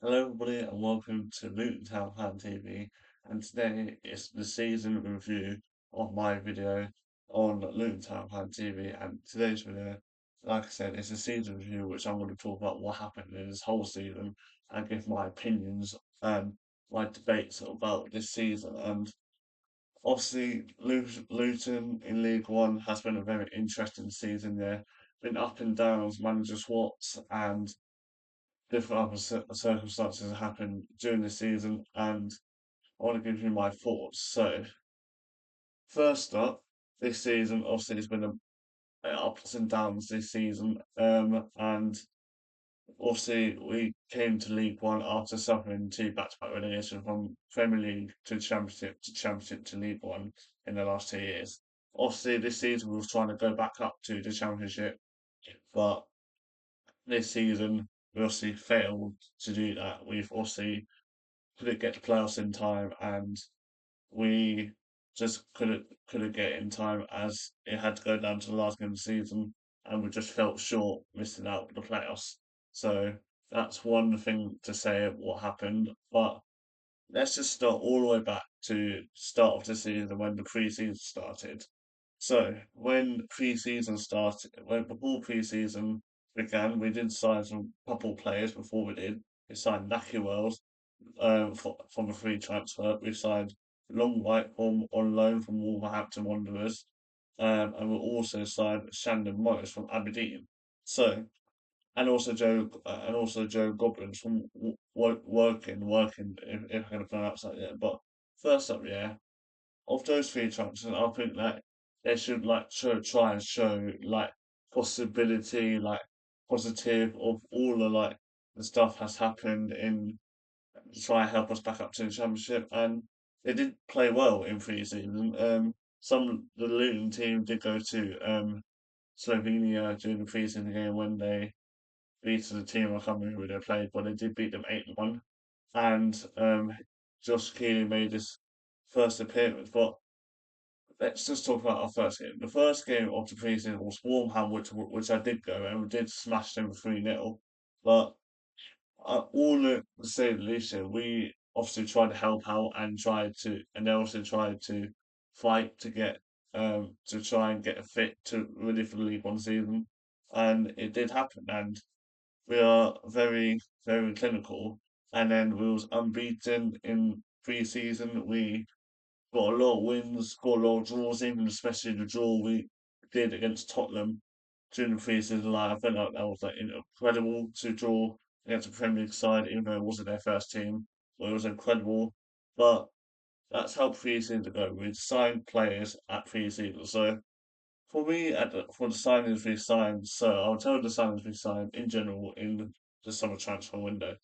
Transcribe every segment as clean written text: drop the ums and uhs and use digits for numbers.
Hello, everybody, and welcome to Luton Town Fan TV. And today is the season review of my video on Luton Town Fan TV. And today's video, like I said, is a season review which I'm going to talk about what happened in this whole season and give my opinions and my debates about this season. And obviously, Luton in League One has been a very interesting season there. Been up and downs, manager swaps, and different other circumstances that happened during the season, and I want to give you my thoughts. So, first up, this season obviously it's been ups and downs this season, and obviously we came to League One after suffering two back-to-back relegation from Premier League to Championship to League One in the last 2 years. Obviously, this season we was trying to go back up to the Championship, but this season we obviously failed to do that. We've obviously couldn't get the playoffs in time, and we just couldn't get it in time as it had to go down to the last game of the season, and we just felt short missing out the playoffs. So that's one thing to say of what happened. But let's just start all the way back to start of the season when the pre-season started. So when pre-season started, when before pre-season began, we did sign some couple players before we did. We signed Naki Wells from a free transfer. We signed Long White on loan from Wolverhampton Wanderers, and we also signed Shandon Morris from Aberdeen. So and also Joe Goblins from working if I can pronounce that yet. But first up, yeah, of those three transfers, I think that they should try and show like possibility, like positive of all the the stuff has happened in to try and help us back up to the championship. And they did play well in pre-season. The Luton team did go to Slovenia during the pre-season game when they beat the team. I can't remember who they played, but they did beat them 8-1. And Josh Keely made his first appearance. But let's just talk about our first game. The first game of the pre-season was Warmham, which I did go and we did smash them 3-0. But all to say the least, here, we obviously tried to help out and they also tried to fight to try and get fit to ready for the League One season, and it did happen. And we are very clinical, and then we was unbeaten in pre-season. We got a lot of wins, got a lot of draws, even especially the draw we did against Tottenham during the pre-season. Like I felt like that was like incredible to draw against a Premier League side, even though it wasn't their first team. But it was incredible. But that's how pre-season go. We signed players at pre-season. So for me, for the signings we signed, so I'll tell the signings we signed in general in the summer transfer window.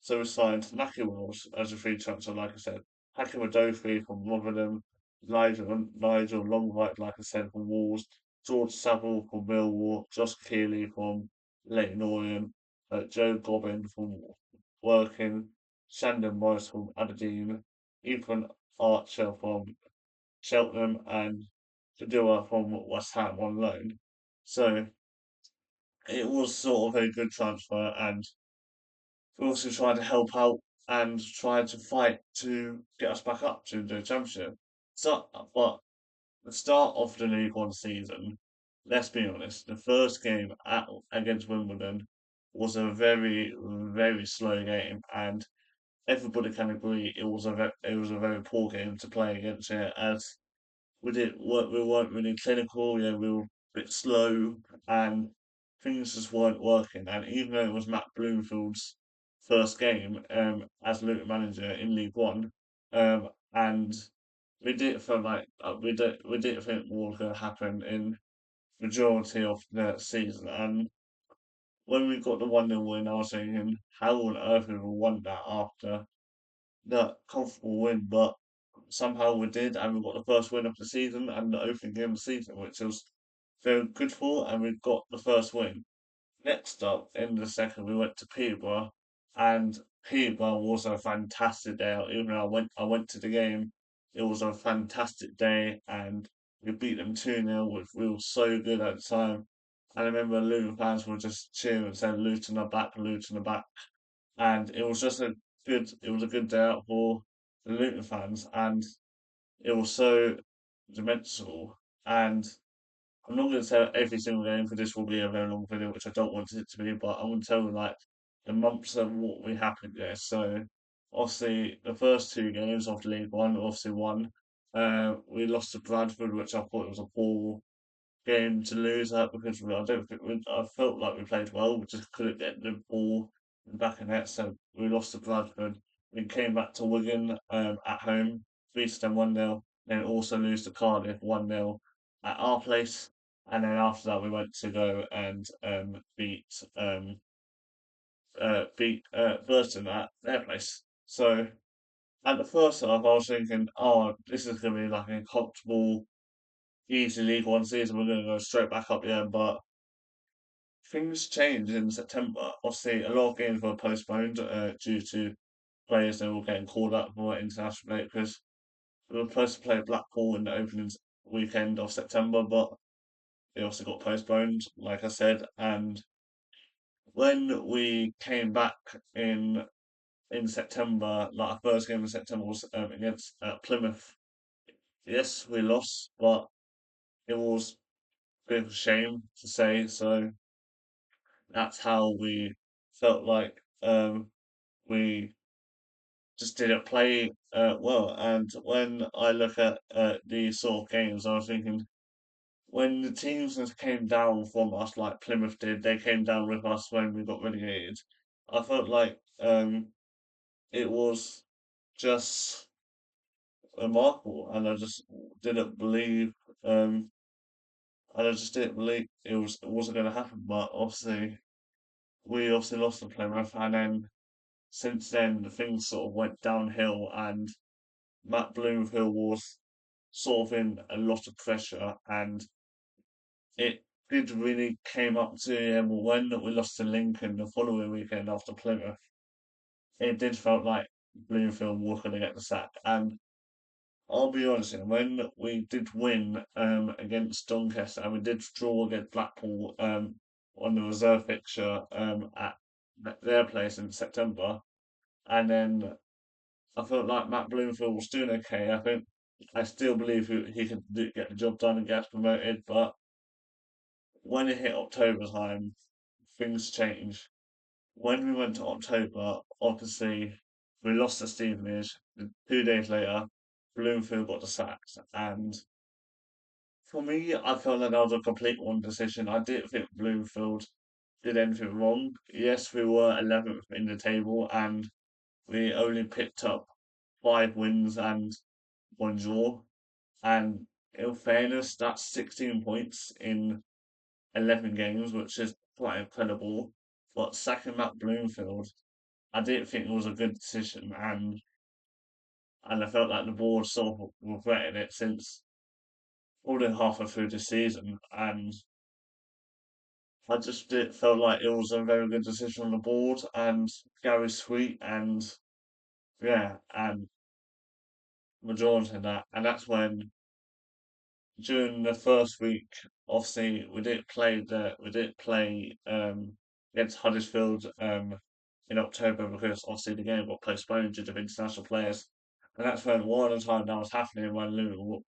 So we signed Naki Wells as a free transfer, like I said. Hakim Adofi from Rotherham, Nigel Longright, like I said, from Wolves, George Saville from Millwall, Josh Keeley from Leyton Orient, Joe Gobbin from Working, Shandon Morris from Aberdeen, Ethan Archer from Cheltenham, and Fadua from West Ham on loan. So it was sort of a good transfer, and we also tried to help out and try to fight to get us back up to the championship. So, but the start of the League One season, let's be honest, the first game against Wimbledon was a very slow game, and everybody can agree it was a very poor game to play against it as we weren't really clinical. Yeah, we were a bit slow, and things just weren't working. And even though it was Matt Bloomfield's first game as Luton manager in League One, and we did feel like we didn't think what was going to happen in majority of the season. And when we got the 1-0 win, I was thinking, how on earth we won that after that comfortable win? But somehow we did, and we got the first win of the season and the opening game of the season, which was very good for, and we got the first win. Next up, in the second, we went to Peterborough, and Peterborough was a fantastic day. Even though I went to the game, it was a fantastic day, and we beat them 2-0, which we were so good at the time. And I remember Luton fans were just cheering and saying, Luton are back, Luton are back. and it was a good day out for the Luton fans, and it was so dimensional. And I'm not going to tell every single game because this will be a very long video, which I don't want it to be, but I'm going to tell you like the months of what we happened there. So obviously the first two games of League One, obviously won. We lost to Bradford, which I thought was a poor game to lose at because I don't think I felt like we played well, we just couldn't get the ball in the back of net, so we lost to Bradford. We came back to Wigan at home, beat them 1-0, then also lose to Cardiff 1-0 at our place, and then after that we went to go and beat Burton at their place. So at the first half, I was thinking, oh, this is going to be like a comfortable, easy League One season. We're going to go straight back up again, but things changed in September. Obviously, a lot of games were postponed due to players that were getting called up for international break because we were supposed to play Blackpool in the opening weekend of September, but they also got postponed, like I said. And when we came back in September, like our first game in September was against Plymouth. Yes, we lost, but it was a bit of a shame to say. So that's how we felt like we just didn't play well. And when I look at these sort of games, I was thinking when the teams that came down from us, like Plymouth did, they came down with us when we got relegated. I felt like it was just remarkable, and I just didn't believe, um, and I just didn't believe it wasn't going to happen. But obviously, we obviously lost to Plymouth, and then since then, the things sort of went downhill, and Matt Bloomfield was sort of in a lot of pressure, and it did really came up to him when we lost to Lincoln the following weekend after Plymouth. It did felt like Bloomfield was going to get the sack, and I'll be honest, when we did win against Doncaster and we did draw against Blackpool on the reserve fixture at their place in September, and then I felt like Matt Bloomfield was doing okay. I still believe he could get the job done and get us promoted, but when it hit October time, things changed. When we went to October, obviously we lost to Stevenage. 2 days later, Bloomfield got the sacked, and for me, I felt like that was a complete wrong decision. I didn't think Bloomfield did anything wrong. Yes, we were 11th in the table, and we only picked up 5 wins and 1 draw. And in fairness, that's 16 points in 11 games, which is quite incredible. But sacking Matt Bloomfield, I didn't think it was a good decision, and I felt like the board sort of regretted it since probably halfway through the season. And I just felt like it was a very good decision on the board and Gary Sweet and yeah, and majority of that. And that's when during the first week, obviously we didn't play against Huddersfield in October because obviously the game got postponed due to international players. And that's when one of the time that was happening when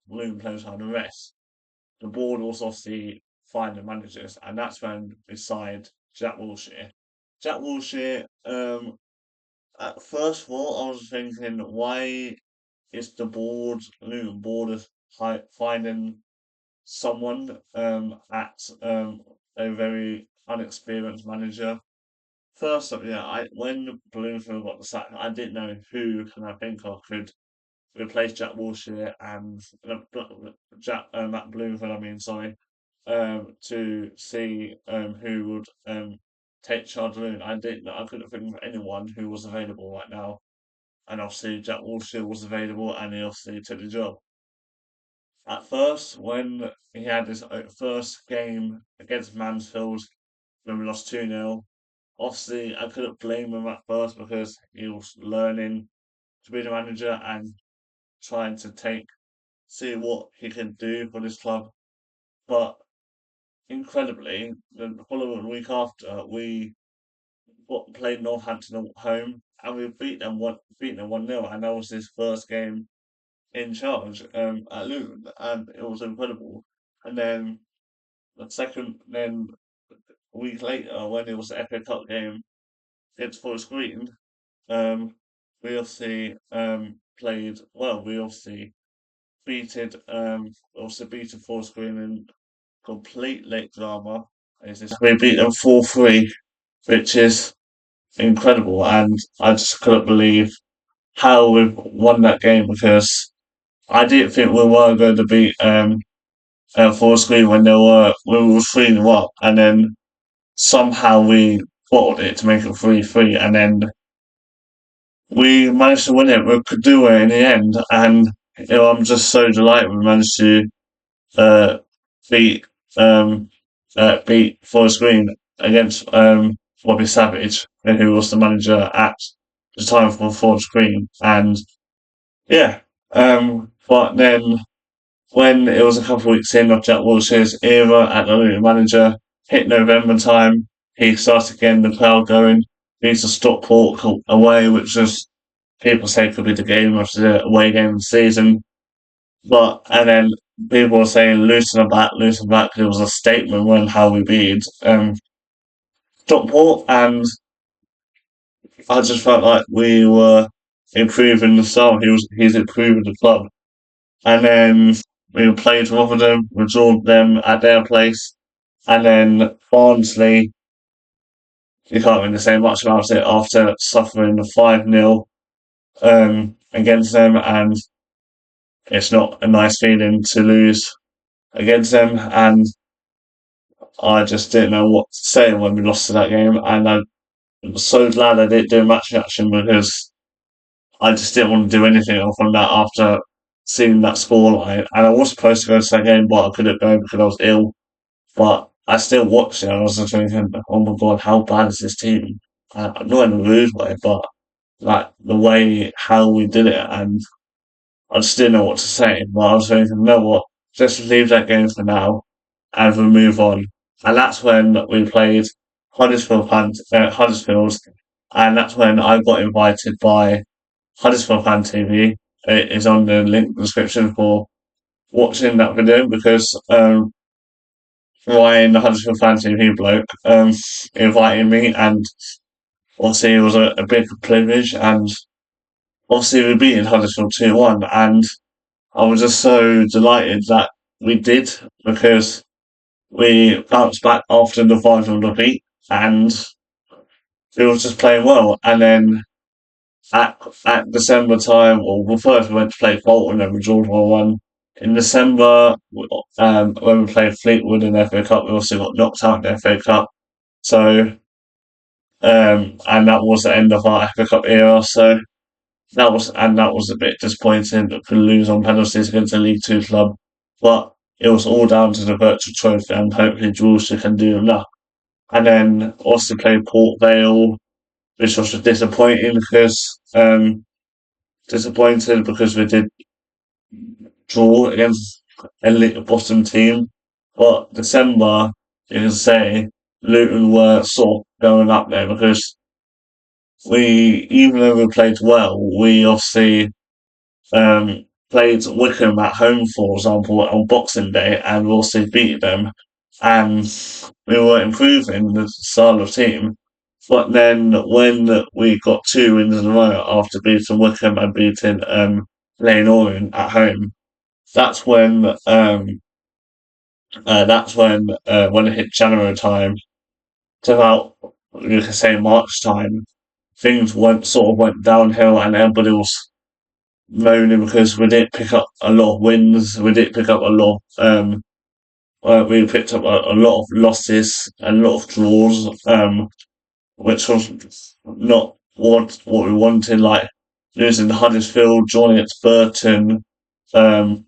Luton players had a rest. The board was obviously finding managers, and that's when we signed Jack Wilshere. Jack Wilshere, at first thought, I was thinking, why is the board, Luton board, is finding someone at a very unexperienced manager. First up, yeah, when Bloomfield got the sack, I didn't know who can I think of could replace Jack Wilshere and Matt Bloomfield. I mean, sorry, to see who would take charge of it. I couldn't think of anyone who was available right now, and obviously Jack Wilshere was available, and he obviously took the job. At first, when he had his first game against Mansfield, when we lost 2-0, obviously I couldn't blame him at first because he was learning to be the manager and trying to see what he can do for this club. But incredibly, the following week after, we played Northampton at home, and we beat them 1-0, and that was his first game in charge at Luton, and it was incredible. And then then a week later, when it was the FA Cup game against Forest Green, um, we obviously played well. We obviously beaten Forest Green in complete late drama. We beat them 4-3, which is incredible, and I just couldn't believe how we won that game because I didn't think we were going to beat Forest Green when we were 3-0 up, and then somehow we bottled it to make it 3-3, and then we managed to win it. We could do it in the end, and I'm just so delighted we managed to uh, beat beat Forest Green against Bobby Savage, who was the manager at the time for Forest Green, and yeah. But then when it was a couple of weeks in of Jack Wilshere's era at the Luton manager, hit November time, he started getting the crowd going. He used to Stockport away, which was people say could be the game of the away game of the season. But and then people were saying loosen back. It was a statement when how we beat Stockport, and I just felt like we were improving the style. He's improving the club, and then we played Rotherham, we drew them at their place, and then Barnsley. You can't really say much about it after suffering the 5-0 against them, and it's not a nice feeling to lose against them. And I just didn't know what to say when we lost to that game, and I was so glad I didn't do a match reaction because I just didn't want to do anything from that after seeing that scoreline. And I was supposed to go to that game, but I couldn't go because I was ill. But I still watched it, and I was just thinking, oh my god, how bad is this team? Not in a rude way, but like the way how we did it, and I just didn't know what to say. But I was thinking, you know what, just leave that game for now, and we'll move on. And that's when we played Huddersfield, and that's when I got invited by Huddersfield Fan TV. It is on the link description for watching that video because Ryan, the Huddersfield Fan TV bloke, invited me, and obviously it was a big privilege, and obviously we beat Huddersfield 2-1, and I was just so delighted that we did because we bounced back after the 5-0 defeat, and it was just playing well. And then at December time, well, first we went to play Bolton and we drew 1-1. In December, when we played Fleetwood in the FA Cup, we also got knocked out in the FA Cup. So, and that was the end of our FA Cup era. So that was a bit disappointing that we lose on penalties against a League Two club. But it was all down to the virtual trophy, and hopefully Drewster can do enough. And then also played Port Vale, which was disappointed because we did draw against a bottom team. But December, you can say Luton were sort of going up there because even though we played well, we obviously played Wickham at home, for example, on Boxing Day, and we also beat them, and we were improving the style of team. But then when we got 2 wins in a row after beating Wickham and beating Lane Orient at home, that's when when it hit January time to about you can say March time, things went downhill, and everybody was moaning because we didn't pick up a lot of wins. We didn't pick up a lot. We picked up a lot of losses and a lot of draws. Which was not what we wanted. Like losing to Huddersfield, drawing against Burton,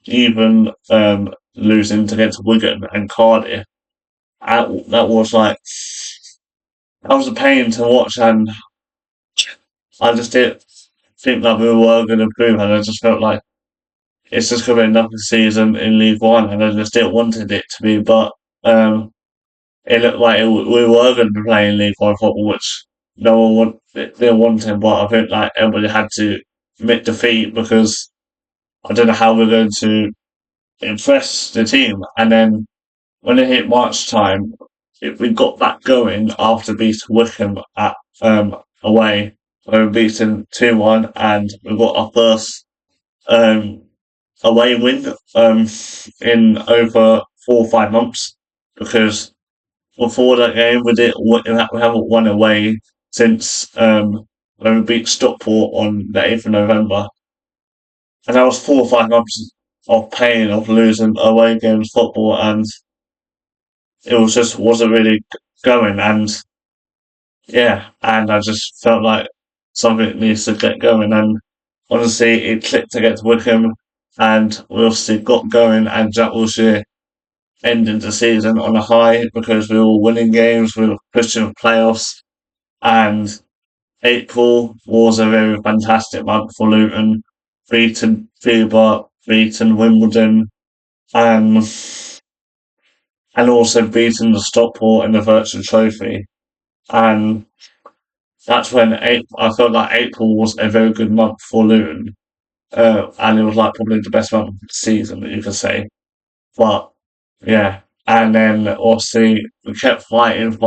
even losing against Wigan and Cardiff. That was like that was a pain to watch, and I just didn't think that we were going to improve, and I just felt like it's just going to be another season in League One, and I just didn't wanted it to be. But it looked like we were going to be playing League One football, which no one they want him, but I think like everybody had to admit defeat because I don't know how we're going to impress the team. And then when it hit March time, we got that going after beating Wickham at away. We were beaten 2-1, and we got our first um, away win in over 4 or 5 months, because before that game we haven't won away since when we beat Stockport on the 8th of November, and that was 4 or 5 months of pain of losing away games football, and it was just wasn't really going, and yeah, and I just felt like something needs to get going, and honestly, it clicked against Wickham, and we obviously got going, and Jack Wilshere ended the season on a high because we were winning games, we were pushing for playoffs, and April was a very fantastic month for Luton, beaten FIBA, beaten Wimbledon, um, and also beaten the Stockport in the Virtual Trophy. And that's when I felt like April was a very good month for Luton. And it was like probably the best month of the season that you could say. But yeah, and then obviously we kept fighting,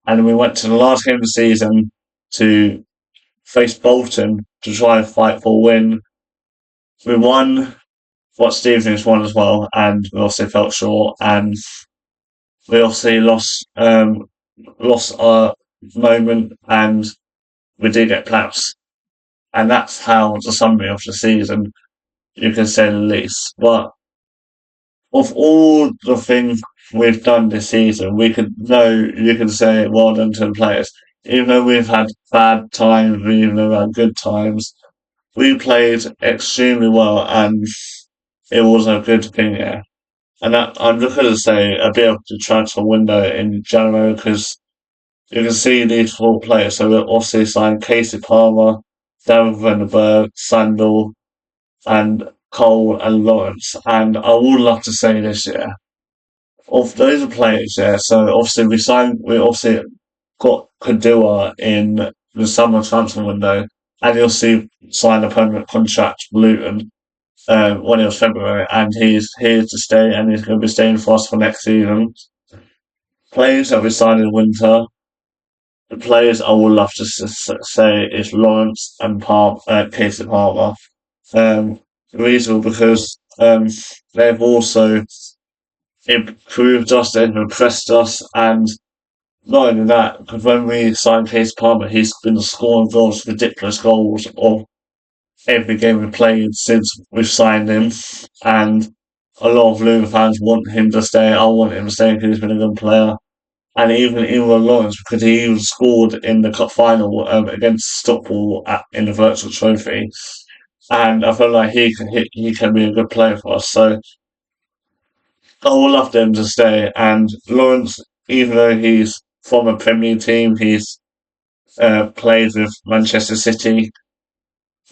and we went to the last game of the season to face Bolton to try and fight for a win. We won, what Stevenage won as well, and we also felt short, and we obviously lost our moment, and we did get playoffs, and that's how the summary of the season, you can say the least. But of all the things we've done this season, you can say well done to the players. Even though we've had bad times, even though we had good times, we played extremely well, and it was a good thing, yeah. And I'm just going to say a bit of the transfer window in January, because you can see these four players. So we obviously signed Casey Palmer, Darren Vandenberg, Sandal, and Cole and Lawrence. And I would love to say this year, of those are players, yeah. So obviously we obviously got Kadua in the summer transfer window, and you'll see sign a permanent contract for Luton when it was February, and he's here to stay, and he's going to be staying for us for next season. Players that we signed in winter, the players I would love to say is Lawrence and Casey Palmer. The reason because they've also improved us, they've impressed us, and not only that, because when we signed Casey Palmer, he's been scoring goals, ridiculous goals, of every game we played since we've signed him, and a lot of Luton fans want him to stay. I want him to stay because he's been a good player. And even with Lawrence, because he even scored in the cup final against Stockport in the virtual trophy, and I feel like he can be a good player for us. So I would love them to stay. And Lawrence, even though he's from a Premier League team, he's played with Manchester City.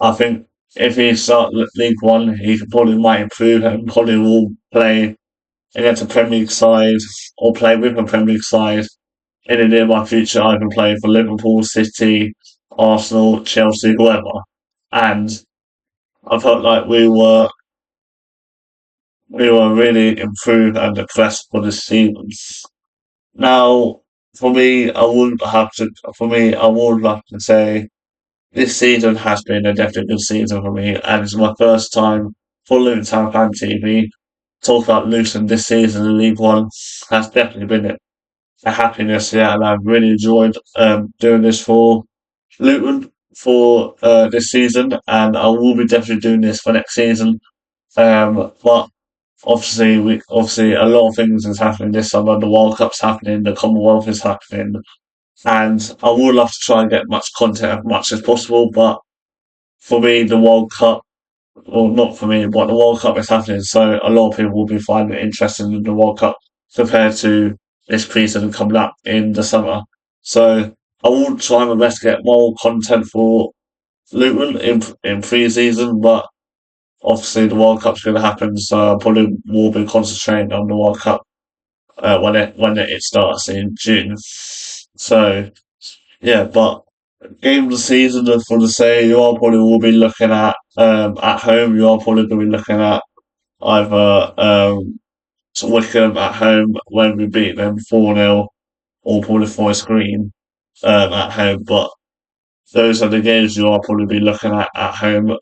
I think if he starts League One, he probably might improve and probably will play against a Premier League side or play with a Premier League side in the nearby future. I can play for Liverpool, City, Arsenal, Chelsea, whoever. And I felt like we were really improved and impressed for this season. Now, for me, I would have to. For me, I would have to say this season has been a definitely good season for me, and it's my first time for Luton Town Fan TV. Talk about Luton this season in League One has definitely been a happiness, yeah, and I've really enjoyed doing this for Luton for this season, and I will be definitely doing this for next season. But obviously a lot of things is happening this summer. The World Cup's happening, the Commonwealth is happening, and I would love to try and get much content as much as possible. But for me, the World Cup, well, not for me, but the World Cup is happening, so a lot of people will be finding it interesting in the World Cup compared to this preseason coming up in the summer. So I will try my best to get more content for Luton in pre-season, but obviously the World Cup's going to happen, so I probably will be concentrating on the World Cup when it starts in June. So yeah, but game of the season for the say you are probably will be looking at home. You are probably going to be looking at either Wickham at home when we beat them 4-0, or probably Forest Green at home. But those are the games you are probably be looking at home.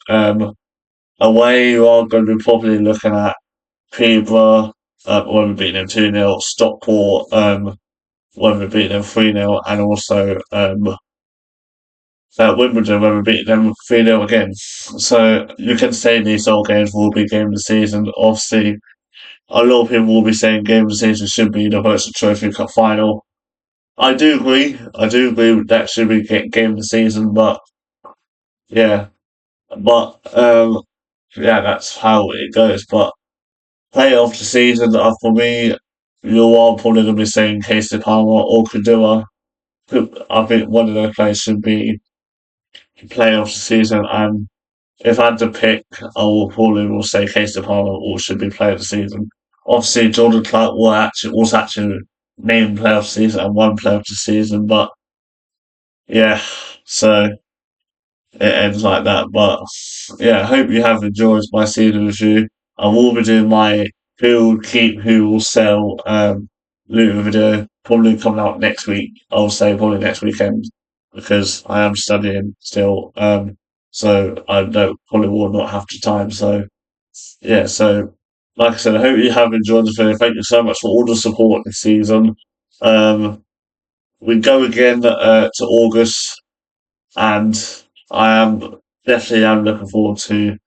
Away, you are going to be probably looking at Peterborough when we beat them 2-0, Stockport when we beat them 3-0, and also Wimbledon when we beat them 3-0 again. So you can say these all games will be game of the season. Obviously, a lot of people will be saying game of the season should be the Hudson Trophy Cup final. I do agree. I do agree with that should be game of the season, but yeah, but yeah, that's how it goes. But player of the season, for me, you are probably going to be saying Casey Palmer or Kadua. I think one of those players should be player of the season, and if I had to pick, I will probably will say Casey Palmer or should be player of the season. Obviously, Jordan Clark was actually named player of the season and one player of the season, but yeah, so it ends like that. But yeah, I hope you have enjoyed my season review. I will be doing my who will keep, who will sell Luton video probably coming out next week. I'll say probably next weekend because I am studying still. So I don't probably will not have the time. So yeah, so like I said, I hope you have enjoyed the video. Thank you so much for all the support this season. Um, we go again to August, and I am definitely am looking forward to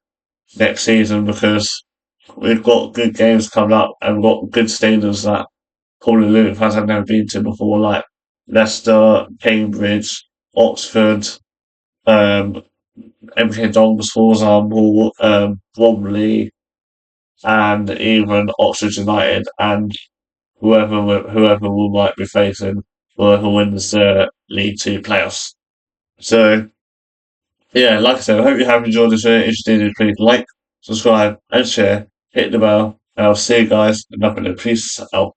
next season because we've got good games coming up and we've got good stadiums that probably Luton fans have never been to before, like Leicester, Cambridge, Oxford, um, MK Dons, for example, Bromley, and even Oxford United, and whoever we might be facing, whoever wins the League Two playoffs. So yeah, like I said, I hope you have enjoyed this video. If you did, please like, subscribe, and share. Hit the bell, and I'll see you guys in another video. Peace out.